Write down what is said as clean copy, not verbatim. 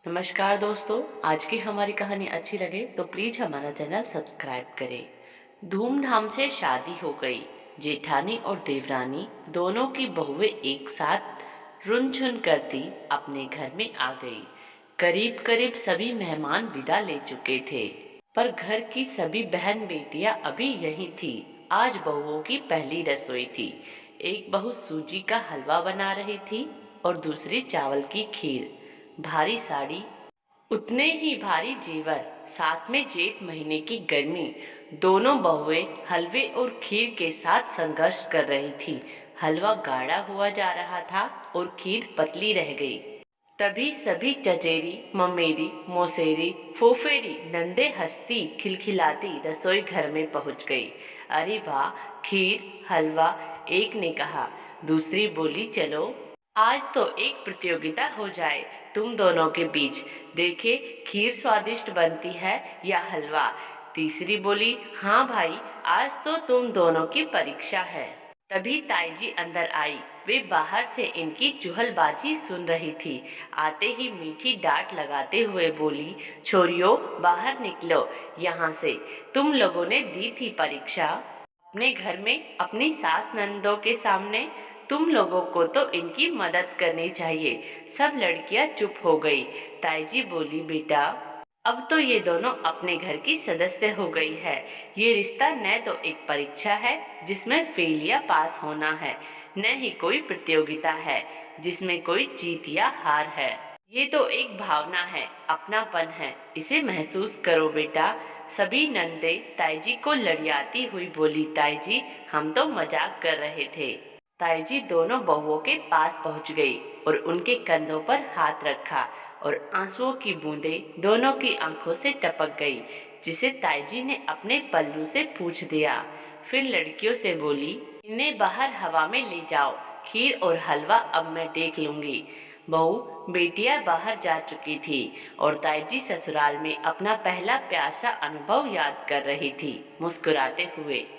नमस्कार दोस्तों। आज की हमारी कहानी अच्छी लगे तो प्लीज हमारा चैनल सब्सक्राइब करें। धूमधाम से शादी हो गई। जेठानी और देवरानी दोनों की बहुएं एक साथ रुनझुन करती अपने घर में आ गई। करीब करीब सभी मेहमान विदा ले चुके थे, पर घर की सभी बहन बेटियां अभी यहीं थी। आज बहुओं की पहली रसोई थी। एक बहू सूजी का हलवा बना रही थी और दूसरी चावल की खीर। भारी साड़ी, उतने ही भारी जेवर, साथ में जेठ महीने की गर्मी। दोनों बहुएं हलवे और खीर के साथ संघर्ष कर रही थी। हलवा गाढ़ा हुआ जा रहा था और खीर पतली रह गई। तभी सभी चचेरी, ममेरी, मौसेरी, फुफेरी, नंदे हंसती खिलखिलाती रसोई घर में पहुंच गई। अरे वाह, खीर, हलवा, एक ने कहा। दूसरी बोली, चलो आज तो एक प्रतियोगिता हो जाए तुम दोनों के बीच। देखे खीर स्वादिष्ट बनती है या हलवा। तीसरी बोली, हाँ भाई, आज तो तुम दोनों की परीक्षा है। तभी ताईजी अंदर आई। वे बाहर से इनकी चुहलबाजी सुन रही थी। आते ही मीठी डांट लगाते हुए बोली, छोरियो बाहर निकलो यहाँ से। तुम लोगों ने दी थी परीक्षा अपने घर में अपनी सास नंदों के सामने। तुम लोगों को तो इनकी मदद करनी चाहिए। सब लड़कियां चुप हो गई। ताईजी बोली, बेटा अब तो ये दोनों अपने घर की सदस्य हो गई है। ये रिश्ता न तो एक परीक्षा है जिसमें फेल या पास होना है, न ही कोई प्रतियोगिता है जिसमें कोई जीत या हार है। ये तो एक भावना है, अपनापन है। इसे महसूस करो बेटा। सभी नंदे ताईजी को लड़ियाती हुई बोली, ताईजी हम तो मजाक कर रहे थे। ताईजी दोनों बहुओं के पास पहुंच गई और उनके कंधों पर हाथ रखा और आंसुओं की बूंदें दोनों की आंखों से टपक गई, जिसे ताईजी ने अपने पल्लू से पूछ दिया। फिर लड़कियों से बोली, इन्हें बाहर हवा में ले जाओ। खीर और हलवा अब मैं देख लूंगी। बहू बेटियां बाहर जा चुकी थी और ताईजी ससुराल में अपना पहला प्यार सा अनुभव याद कर रही थी, मुस्कुराते हुए।